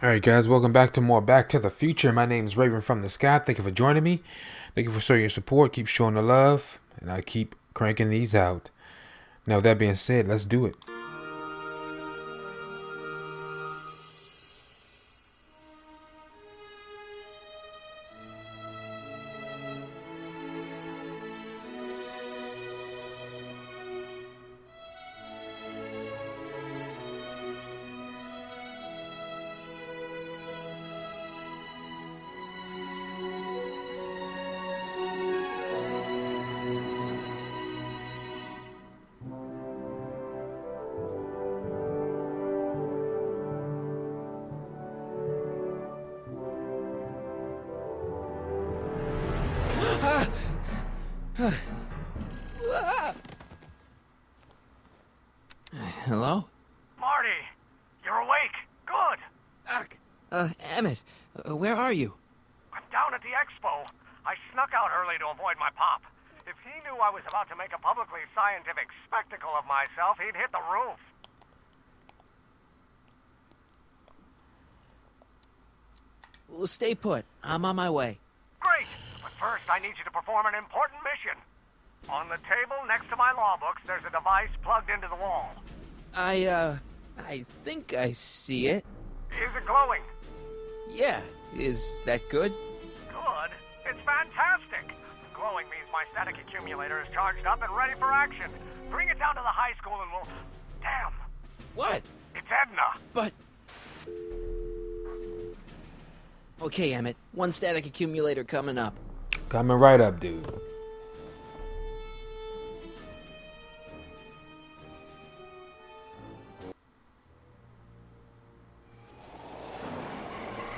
Alright guys, welcome back to more Back to the Future. My name is Raven from the Sky. Thank you for joining me. Thank you for showing your support. Keep showing the love. And I keep cranking these out. Now with that being said, let's do it. Hello? Marty, you're awake. Good. Doc. Emmett, where are you? I'm down at the expo. I snuck out early to avoid my pop. If he knew I was about to make a publicly scientific spectacle of myself, he'd hit the roof. Well, stay put. I'm on my way. Great. But first, I need you to perform an important mission. On the table next to my law books, there's a device plugged into the wall. I think I see it. Is it glowing? Yeah. Is that good? Good. It's fantastic. Glowing means my static accumulator is charged up and ready for action. Bring it down to the high school and we'll... Damn. What? It's Edna. But... Okay, Emmett. One static accumulator coming up. Coming right up, dude.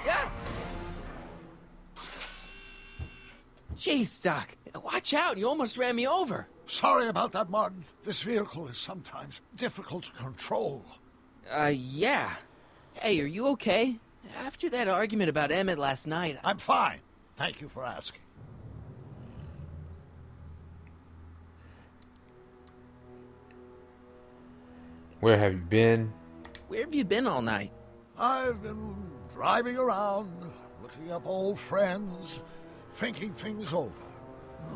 Yeah! Jeez, Doc. Watch out. You almost ran me over. Sorry about that, Martin. This vehicle is sometimes difficult to control. Yeah. Hey, are you okay? After that argument about Emmett last night... I'm fine. Thank you for asking. Where have you been? Where have you been all night? I've been driving around, looking up old friends, thinking things over.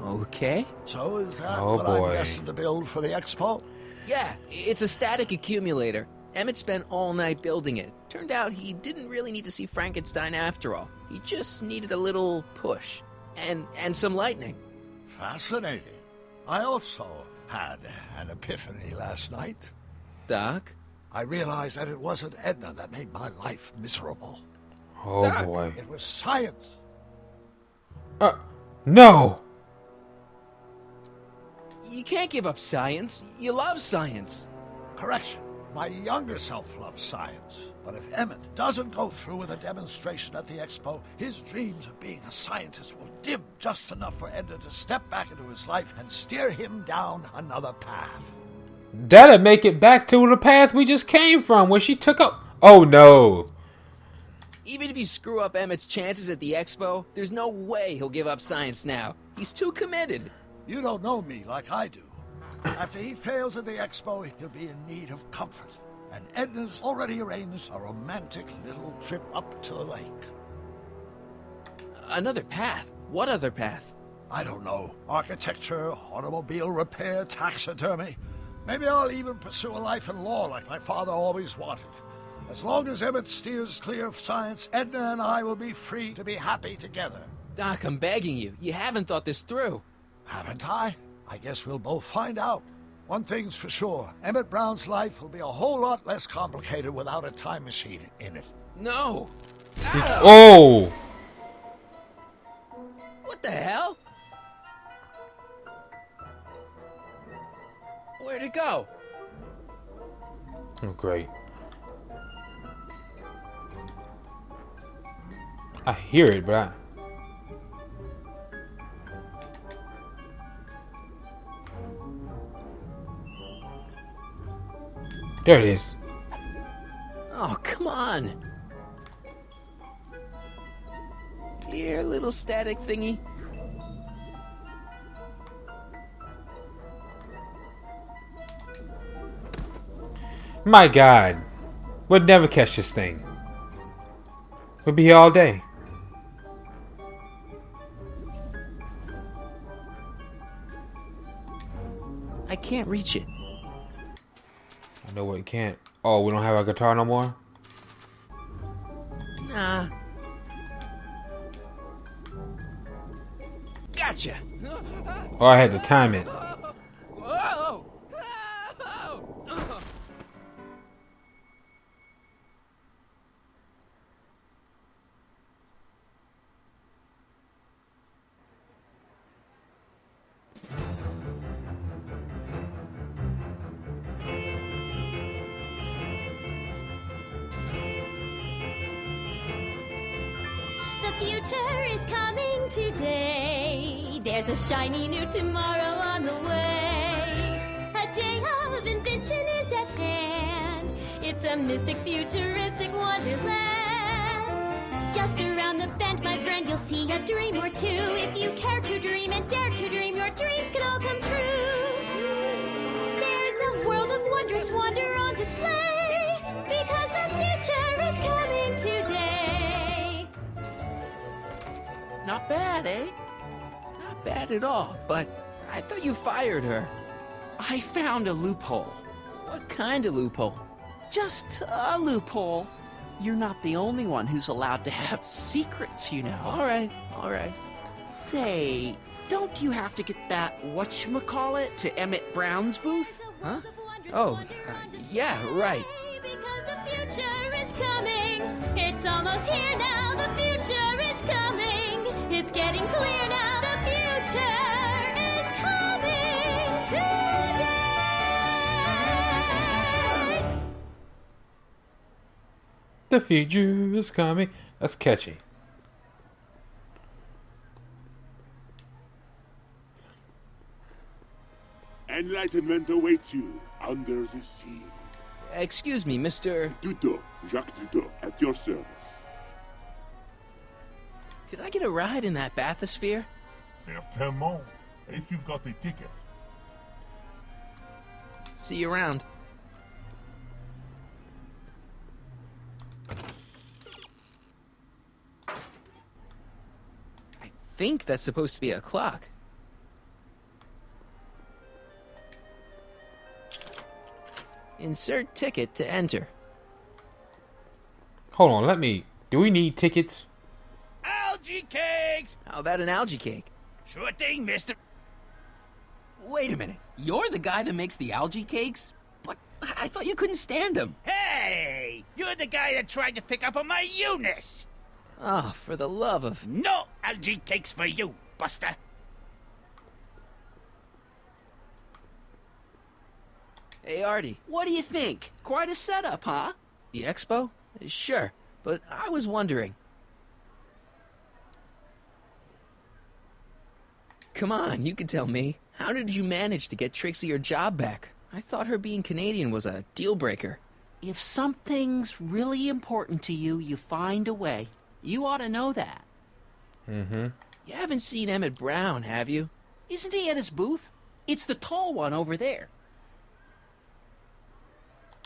Okay. So is that Oh, what boy. I'm destined to build for the expo? Yeah, it's a static accumulator. Emmett spent all night building it. Turned out he didn't really need to see Frankenstein after all. He just needed a little push. And some lightning. Fascinating. I also had an epiphany last night. Doc? I realized that it wasn't Edna that made my life miserable. Oh Doc. boy. It was science. No! You can't give up science. You love science. Correction. My younger self loves science. But if Emmett doesn't go through with a demonstration at the expo, his dreams of being a scientist will dim just enough for Edna to step back into his life and steer him down another path. That'd make it back to the path we just came from, where she took up. Oh no. Even if you screw up Emmett's chances at the expo, there's no way he'll give up science now. He's too committed. You don't know me like I do. After he fails at the expo, he'll be in need of comfort. And Edna's already arranged a romantic little trip up to the lake. Another path? What other path? I don't know. Architecture, automobile repair, taxidermy. Maybe I'll even pursue a life in law like my father always wanted. As long as Emmett steers clear of science, Edna and I will be free to be happy together. Doc, I'm begging you. You haven't thought this through. Haven't I? I guess we'll both find out. One thing's for sure, Emmett Brown's life will be a whole lot less complicated without a time machine in it. No. Oh! What the hell? Where'd it go? Oh, great. I hear it, but I... There it is. Oh, come on. Here, little static thingy. My God. We'd never catch this thing. We'll be here all day. I can't reach it. I know we can't. Oh, we don't have a guitar no more? Nah. Gotcha. Oh, I had to time it. Whoa! The future is coming today. There's a shiny new tomorrow on the way. A day of invention is at hand. It's a mystic, futuristic wonderland. Just around the bend, my friend, you'll see a dream or two. If you care to dream and dare to dream, your dreams can all come true. There's a world of wondrous wonder on display, because the future is coming today. Not bad, eh? Not bad at all, but I thought you fired her. I found a loophole. What kind of loophole? Just a loophole. You're not the only one who's allowed to have secrets, you know. All right. Say, don't you have to get that whatchamacallit to Emmett Brown's booth? Huh? Oh, yeah, right. Because the future is coming. It's almost here now. The future is coming. It's getting clear now. The future is coming today. The future is coming. That's catchy. Enlightenment awaits you under the sea. Excuse me, Mr. Duto, Jacques Duto, at your service. Could I get a ride in that bathysphere? Certainement, if you've got a ticket. See you around. I think that's supposed to be a clock. Insert ticket to enter. Hold on, do we need tickets? Algae cakes! How about an algae cake? Sure thing, mister. Wait a minute. You're the guy that makes the algae cakes? But I thought you couldn't stand them. Hey! You're the guy that tried to pick up on my Eunice! Oh, for the love of... No algae cakes for you, Buster! Hey, Artie. What do you think? Quite a setup, huh? The expo? Sure, but I was wondering. Come on, you can tell me. How did you manage to get Trixie her job back? I thought her being Canadian was a deal breaker. If something's really important to you, you find a way. You ought to know that. Mm-hmm. You haven't seen Emmett Brown, have you? Isn't he at his booth? It's the tall one over there.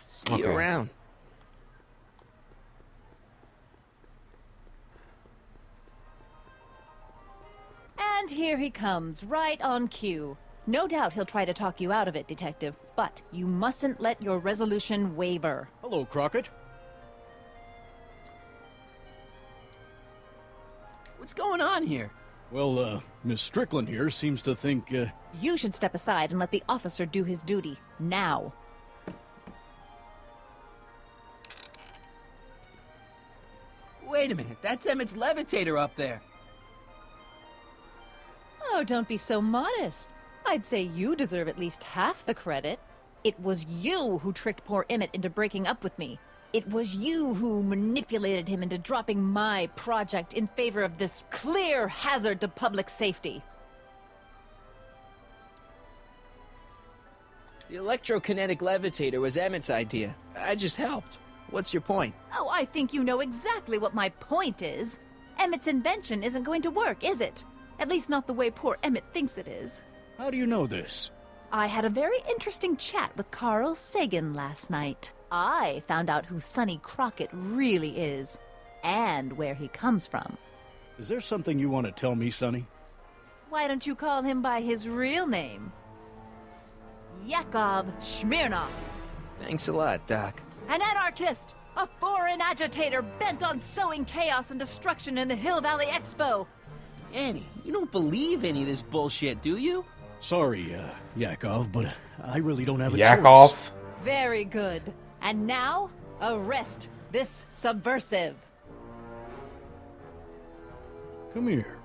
See you around. And here he comes, right on cue. No doubt he'll try to talk you out of it, Detective, but you mustn't let your resolution waver. Hello, Crockett. What's going on here? Well, Miss Strickland here seems to think, You should step aside and let the officer do his duty. Now. Wait a minute, that's Emmett's levitator up there. Oh, don't be so modest. I'd say you deserve at least half the credit. It was you who tricked poor Emmett into breaking up with me. It was you who manipulated him into dropping my project in favor of this clear hazard to public safety. The electrokinetic levitator was Emmett's idea. I just helped. What's your point? Oh, I think you know exactly what my point is. Emmett's invention isn't going to work, is it? At least not the way poor Emmett thinks it is. how do you know this? I had a very interesting chat with Carl Sagan last night. I found out who Sonny Crockett really is. and where he comes from. Is there something you want to tell me, Sonny? Why don't you call him by his real name? Yakov Smirnov. Thanks a lot, Doc. An anarchist! A foreign agitator bent on sowing chaos and destruction in the Hill Valley Expo! Annie, you don't believe any of this bullshit, do you? Sorry, Yakov, but I really don't have a Yakov. choice. Very good. And now, arrest this subversive. Come here.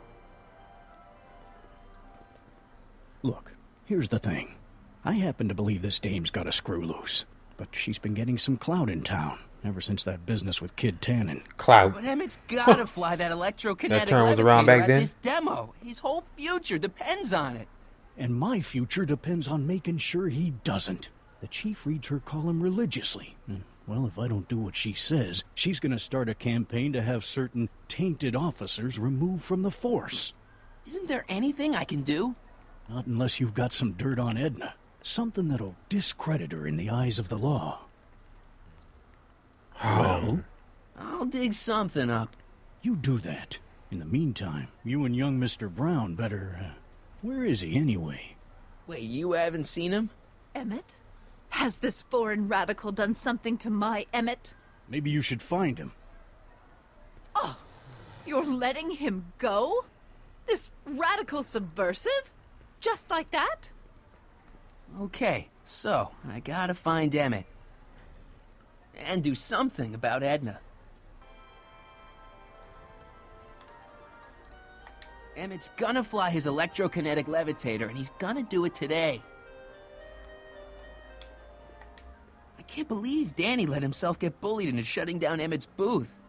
Look, here's the thing. I happen to believe this dame's got a screw loose, but she's been getting some clout in town ever since that business with Kid Tannen. Clout. But Emmett's gotta fly that electrokinetic That term was around back levitator then? at this demo. His whole future depends on it. And my future depends on making sure he doesn't. The chief reads her column religiously. And, well, if I don't do what she says, she's gonna start a campaign to have certain tainted officers removed from the force. Isn't there anything I can do? Not unless you've got some dirt on Edna. Something that'll discredit her in the eyes of the law. Well? I'll dig something up. You do that. In the meantime, you and young Mr. Brown better, where is he anyway? Wait, you haven't seen him? Emmett? Has this foreign radical done something to my Emmett? Maybe you should find him. Oh, you're letting him go? This radical subversive? Just like that? Okay, so I gotta find Emmett. And do something about Edna. Emmett's gonna fly his electrokinetic levitator, and he's gonna do it today. I can't believe Danny let himself get bullied into shutting down Emmett's booth.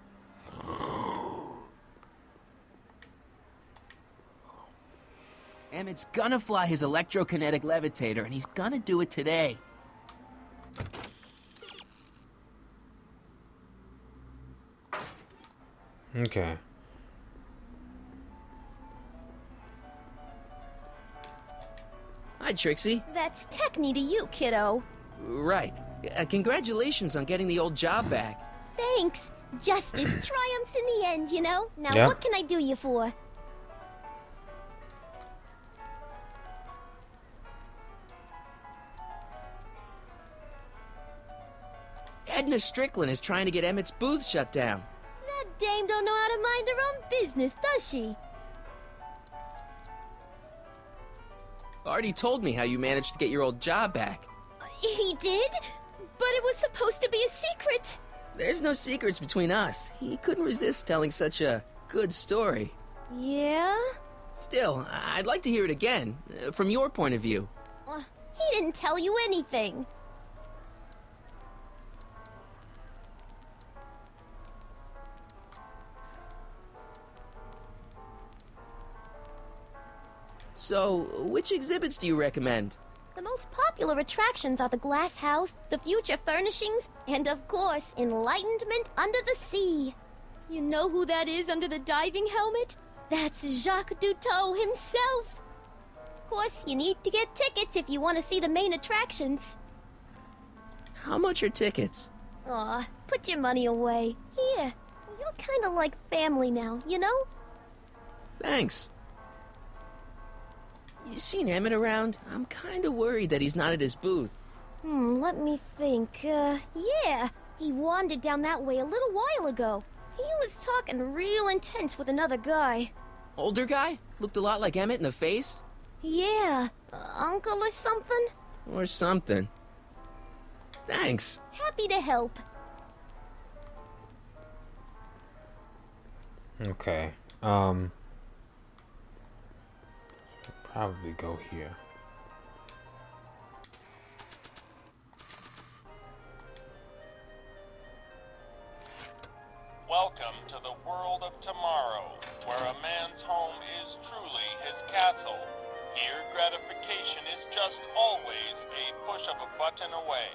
Emmett's gonna fly his electrokinetic levitator, and he's gonna do it today. Okay. Hi, Trixie. That's Techni to you, kiddo. Right. Congratulations on getting the old job back. Thanks. Justice triumphs in the end, you know? Now, Yeah. what can I do you for? Edna Strickland is trying to get Emmett's booth shut down. That dame don't know how to mind her own business, does she? Artie told me how you managed to get your old job back. He did? But it was supposed to be a secret. There's no secrets between us. He couldn't resist telling such a good story. Yeah? Still, I'd like to hear it again, from your point of view. He didn't tell you anything. So, which exhibits do you recommend? The most popular attractions are the Glass House, the Future Furnishings, and of course, Enlightenment Under the Sea. You know who that is under the diving helmet? That's Jacques Cousteau himself. Of course, you need to get tickets if you want to see the main attractions. How much are tickets? Aw, put your money away. Here, you're kind of like family now, you know? Thanks. You seen Emmett around? I'm kind of worried that he's not at his booth. Let me think. Yeah, he wandered down that way a little while ago. He was talking real intense with another guy. Older guy? Looked a lot like Emmett in the face? Yeah, uncle or something? Or something. Thanks. Happy to help. Okay. Probably go here. Welcome to the world of tomorrow, where a man's home is truly his castle. Here, gratification is just always a push of a button away.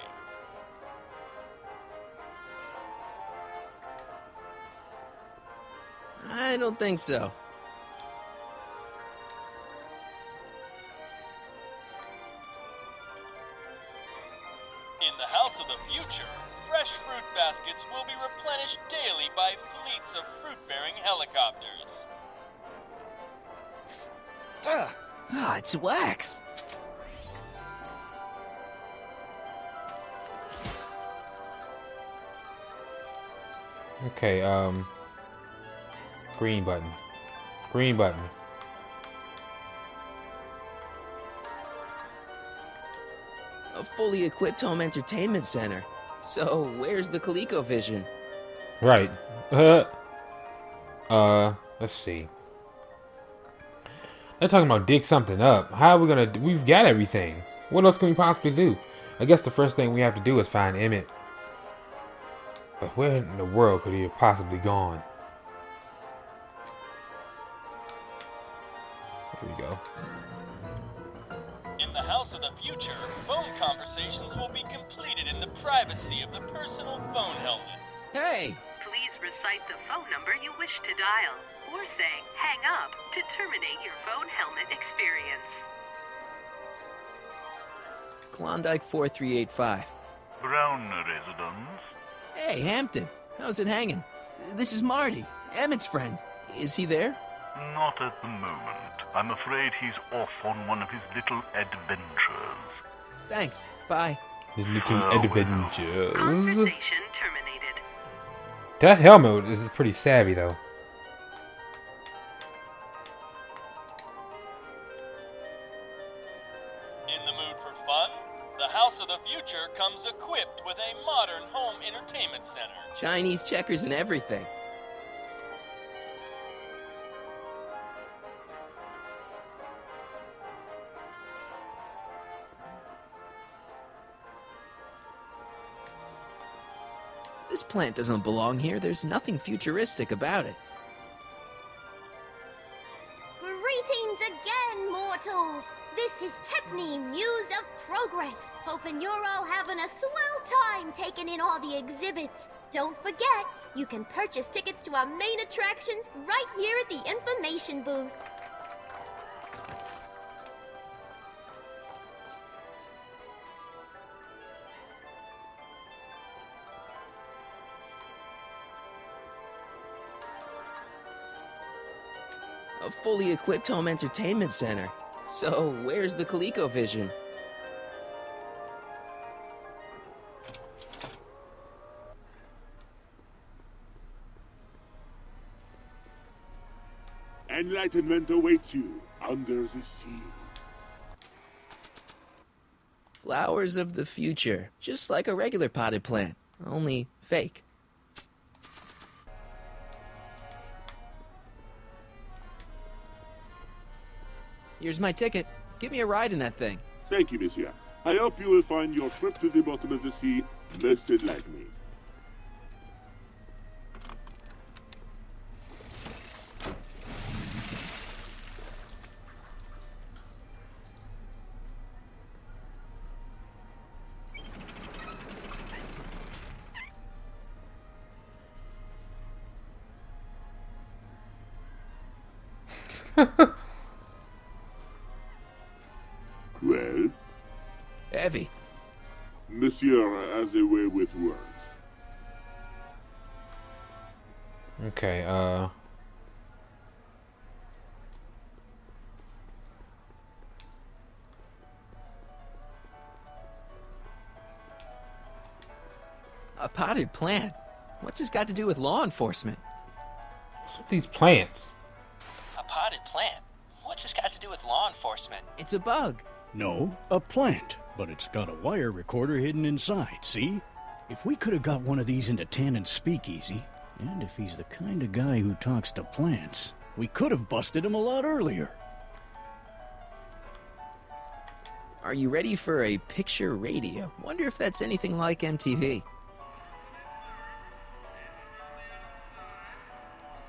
I don't think so. In the house of the future, fresh fruit baskets will be replenished daily by fleets of Ah, it's wax. Okay, green button. Green button. A fully equipped home entertainment center. So, where's the ColecoVision? Right. Let's see. They're talking about dig something up. How are we gonna do? We've got everything. What else can we possibly do? I guess the first thing we have to do is find Emmett. But where in the world could he have possibly gone? Here we go. In the house of the future, phone conversations will be completed in the privacy of the personal phone helmet. Hey! Please recite the phone number you wish to dial, or say hang up to terminate your phone helmet experience. Klondike 4385. Brown residence. Hey, Hampton. How's it hanging? This is Marty, Emmett's friend. Is he there? Not at the moment. I'm afraid he's off on one of his little adventures. Thanks. Bye. His little adventures. Conversation terminated. That helmet is pretty savvy, though. In the mood for fun? The house of the future comes equipped with a modern home entertainment center. Chinese checkers and everything. This plant doesn't belong here. There's nothing futuristic about it. Greetings again, mortals! This is Tepney, Muse of Progress. Hoping you're all having a swell time taking in all the exhibits. Don't forget, you can purchase tickets to our main attractions right here at the information booth. A fully equipped home entertainment center. So, where's the ColecoVision? Enlightenment awaits you under the sea. Flowers of the future. Just like a regular potted plant, only fake. Here's my ticket. Give me a ride in that thing. Thank you, monsieur. I hope you will find your trip to the bottom of the sea listed like me. Well? Heavy. Monsieur has a way with words. Okay, A potted plant? What's this got to do with law enforcement? what's with these plants? A potted plant? What's this got to do with law enforcement? It's a bug. No, a plant, but it's got a wire recorder hidden inside, see? If we could have got one of these into Tannen's speakeasy, and if he's the kind of guy who talks to plants, we could have busted him a lot earlier. Are you ready for a picture radio? Wonder if that's anything like MTV.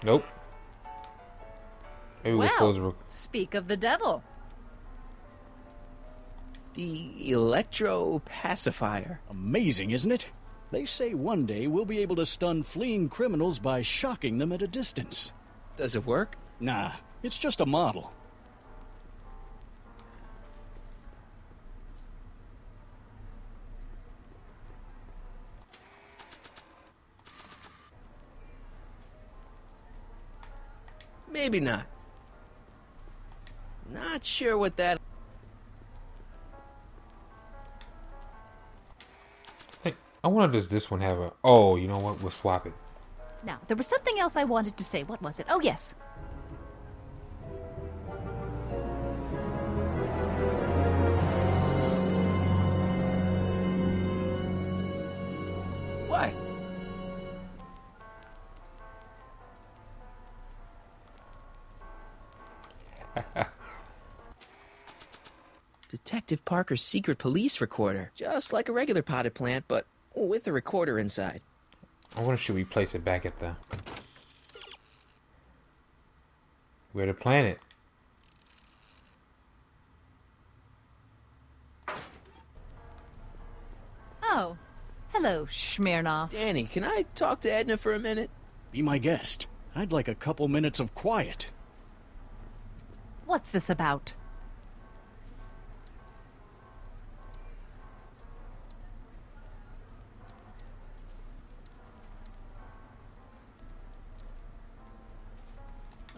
Nope. Maybe we're supposed Well, to. speak of the devil. The electro pacifier. Amazing, isn't it? They say one day we'll be able to stun fleeing criminals by shocking them at a distance. Does it work? Nah, it's just a model. Maybe not. Not sure what that... Hey, I wonder does this one have a... Oh, you know what? We'll swap it. Now, there was something else I wanted to say. What was it? Oh, yes. What? Detective Parker's secret police recorder. Just like a regular potted plant, but with a recorder inside. I wonder should we place it back at the... Where to plant it? Oh. Hello, Smirnoff. Danny, can I talk to Edna for a minute? Be my guest. I'd like a couple minutes of quiet. What's this about?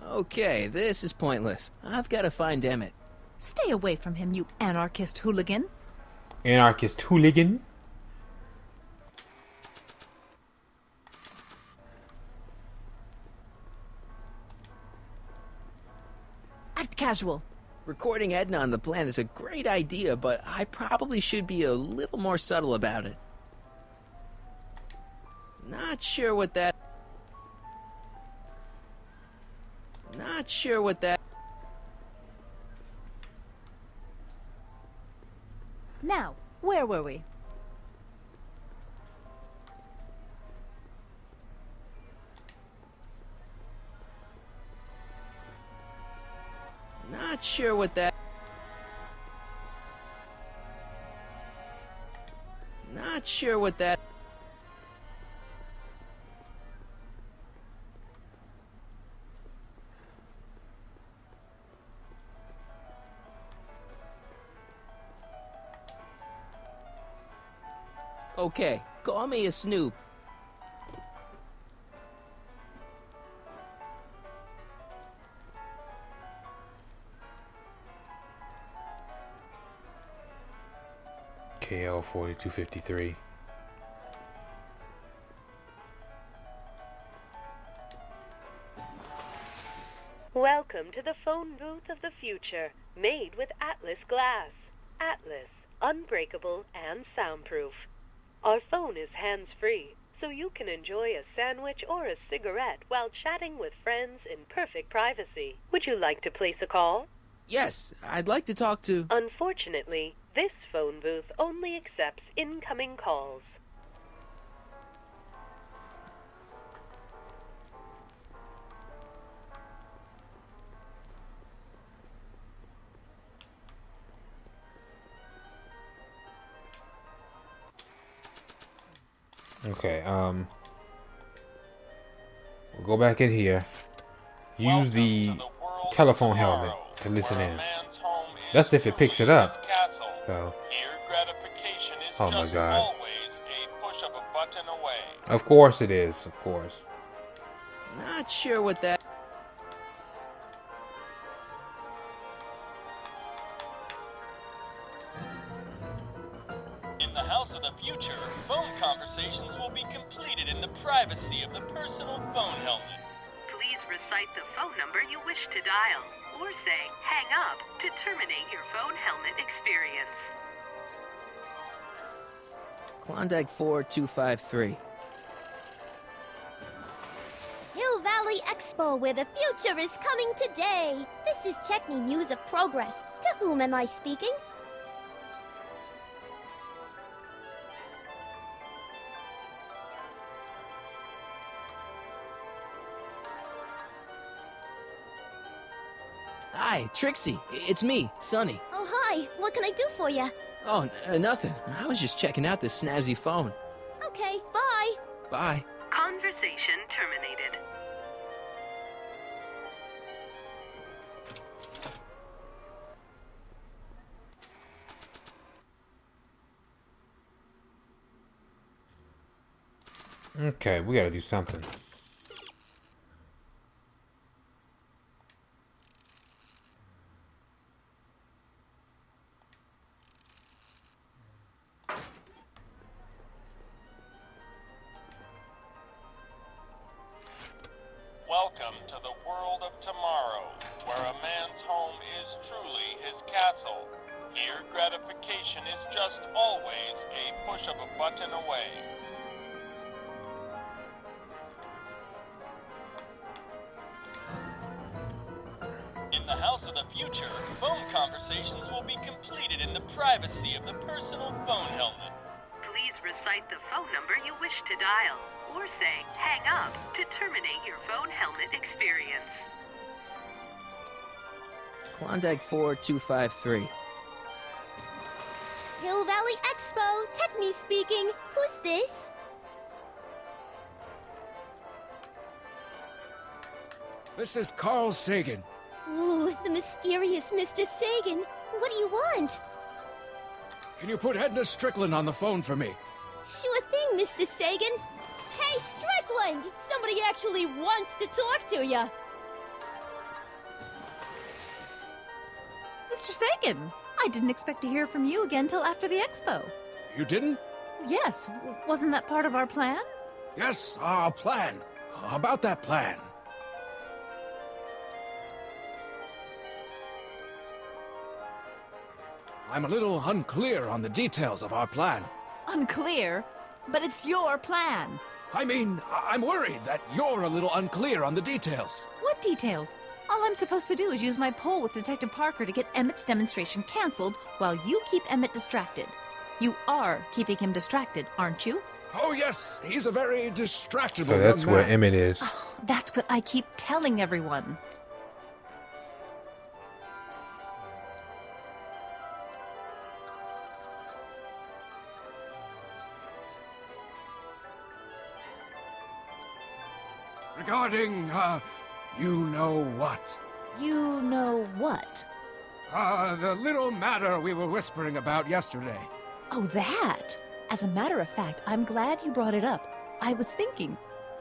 Okay, this is pointless. I've got to find Emmett. Stay away from him, you anarchist hooligan. Anarchist hooligan? Act casual. Recording Edna on the plant is a great idea, but I probably should be a little more subtle about it. Not sure what that... Now, where were we? Not sure what that... Okay, call me a snoop. KL 4253. Welcome to the phone booth of the future, made with Atlas glass. Atlas, unbreakable and soundproof. Our phone is hands-free, so you can enjoy a sandwich or a cigarette while chatting with friends in perfect privacy. Would you like to place a call? Yes, I'd like to talk to... Unfortunately, this phone booth only accepts incoming calls. Okay, we'll go back in here. Use the telephone helmet to listen in. That's if it picks it up. So. Oh my god. Of course it is, of course. Not sure what that... In the house of the future, phone conversations will be completed in the privacy of the personal phone helmet. Please recite the phone number you wish to dial, or say hang up to terminate your phone helmet experience. Klondike 4253. Hill Valley Expo, where the future is coming today. This is Checkney News of Progress. To whom am I speaking? Hi, Trixie. It's me, Sonny. Oh, hi. What can I do for you? Oh, nothing. I was just checking out this snazzy phone. Okay, bye. Bye. Conversation terminated. Okay, we gotta do something. Welcome to the world of tomorrow, where a man's home is truly his castle. Here, gratification is just always a push of a button away. In the house of the future, phone conversations will be completed in the privacy of the personal phone helmet. Please recite the phone number you wish to dial, or say hang up to terminate your phone helmet experience. Klondike 4253. Hill Valley Expo, Techni speaking. Who's this? This is Carl Sagan. Ooh, the mysterious Mr. Sagan. What do you want? Can you put Edna Strickland on the phone for me? Sure thing, Mr. Sagan. Hey, Strickland! Somebody actually wants to talk to ya. Mr. Sagan, I didn't expect to hear from you again till after the expo. You didn't? Yes, wasn't that part of our plan? Yes, our plan. About that plan. I'm a little unclear on the details of our plan. Unclear? But it's your plan. I mean, I'm worried that you're a little unclear on the details. What details? All I'm supposed to do is use my poll with Detective Parker to get Emmett's demonstration canceled while you keep Emmett distracted. You are keeping him distracted, aren't you? Oh, yes. He's a very distractible So that's young where man. Emmett is. Oh, that's what I keep telling everyone. Regarding, you know what? You know what? The little matter we were whispering about yesterday. Oh, that! As a matter of fact, I'm glad you brought it up. I was thinking,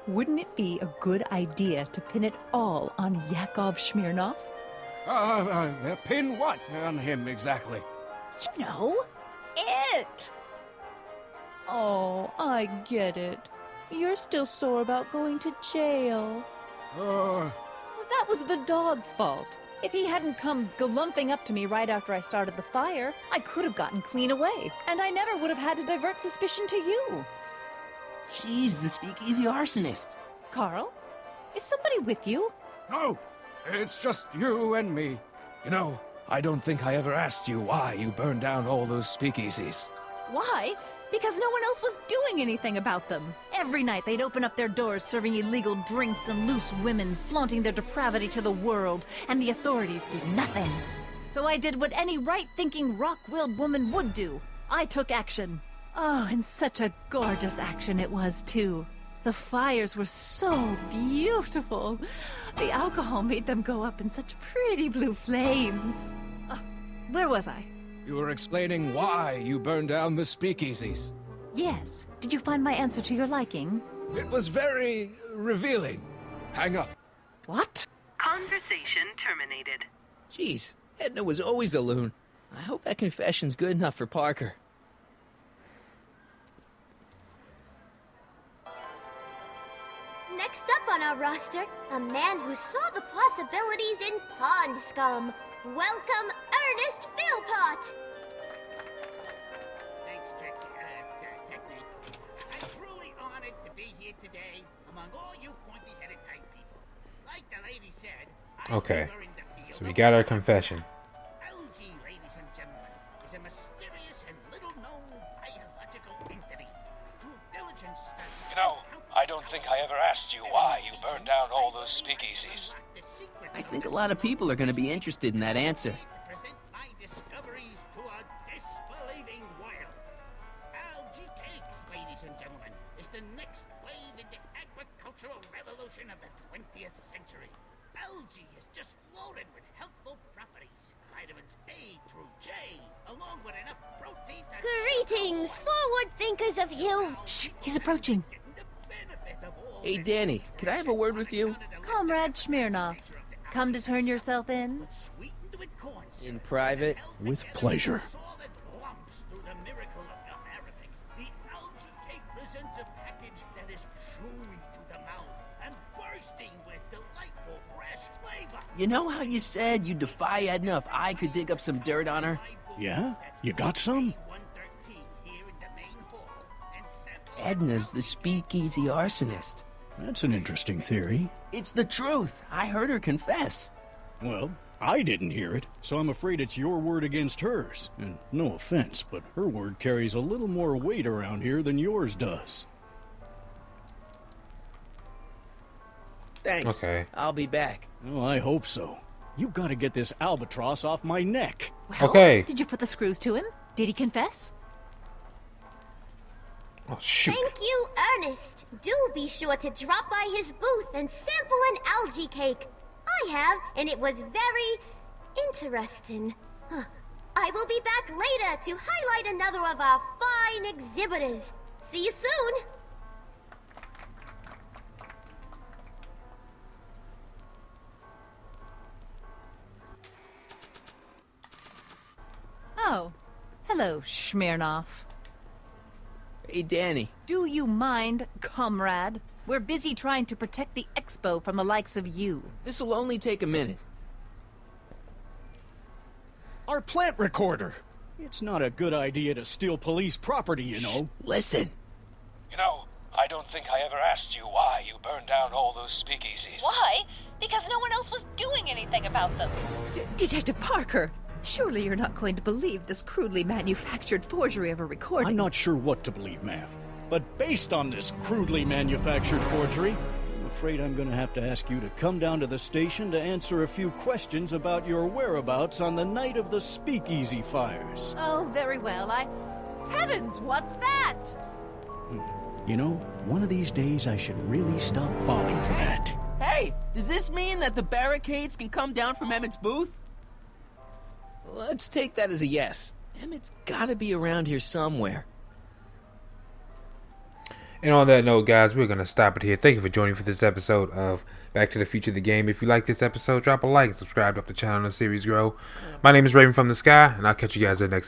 wouldn't it be a good idea to pin it all on Yakov Smirnov? Pin what on him exactly? You know, it! Oh, I get it. You're still sore about going to jail. That was the dog's fault. If he hadn't come galumping up to me right after I started the fire, I could have gotten clean away, and I never would have had to divert suspicion to you. She's the speakeasy arsonist. Carl, is somebody with you? No, it's just you and me. You know, I don't think I ever asked you why you burned down all those speakeasies. Why? Because no one else was doing anything about them. Every night they'd open up their doors serving illegal drinks and loose women, flaunting their depravity to the world, and the authorities did nothing. So I did what any right-thinking, rock-willed woman would do. I took action. Oh, and such a gorgeous action it was, too. The fires were so beautiful. The alcohol made them go up in such pretty blue flames. Where was I? You were explaining why you burned down the speakeasies. Yes. Did you find my answer to your liking? It was very revealing. Hang up. What? Conversation terminated. Jeez, Edna was always a loon. I hope that confession's good enough for Parker. Next up on our roster, a man who saw the possibilities in pond scum. Welcome, Ernest Philpott! Thanks, Trixie. Technique. I'm truly honored to be here today among all you pointy-headed type people. Like the lady said, Okay, so we got our confession. Algae, ladies and gentlemen, is a mysterious and little-known biological entity. Through diligent study... You know, I don't think I ever asked you why you burned down all those speakeasies. I think a lot of people are going to be interested in that answer. Present my discoveries to a disbelieving world. Algae cakes, ladies and gentlemen, is the next wave in the agricultural revolution of the 20th century. Algae is just loaded with healthful properties. Vitamins A through J, along with enough protein to... Greetings, forward thinkers of Hill... Shh, he's approaching. Hey, Danny, could I have a word with you? Comrade Smirnov, come to turn yourself in? In private? With pleasure. The algae cake presents a package that is chewy to the mouth and bursting with delightful You know how you said you'd defy Edna if I could dig up some dirt on her? Yeah? You got some? Edna's the speakeasy arsonist. That's an interesting theory. It's the truth. I heard her confess. Well, I didn't hear it, so I'm afraid it's your word against hers. And no offense, but her word carries a little more weight around here than yours does. Thanks. Okay. I'll be back. Oh, I hope so. You've got to get this albatross off my neck. Well, Okay. Did you put the screws to him? Did he confess? Oh, shoot. Thank you, Ernest. Do be sure to drop by his booth and sample an algae cake. I have, and it was very interesting. I will be back later to highlight another of our fine exhibitors. See you soon. Oh, hello, Smirnoff. Hey, Danny. Do you mind, comrade? We're busy trying to protect the expo from the likes of you. This'll only take a minute. Our plant recorder! It's not a good idea to steal police property, you know. Listen. You know, I don't think I ever asked you why you burned down all those speakeasies. Why? Because no one else was doing anything about them. Detective Parker, surely you're not going to believe this crudely manufactured forgery of a recording. I'm not sure what to believe, ma'am. But based on this crudely manufactured forgery, I'm afraid I'm going to have to ask you to come down to the station to answer a few questions about your whereabouts on the night of the speakeasy fires. Oh, very well. Heavens, what's that? You know, one of these days I should really stop falling for that. Hey, does this mean that the barricades can come down from Emmett's booth? Let's take that as a yes. Emmett's gotta be around here somewhere. And on that note, guys, we're going to stop it here. Thank you for joining for this episode of Back to the Future, the game. If you like this episode, drop a like and subscribe to help the channel and the series grow. My name is Raven from the Sky, and I'll catch you guys in the next episode.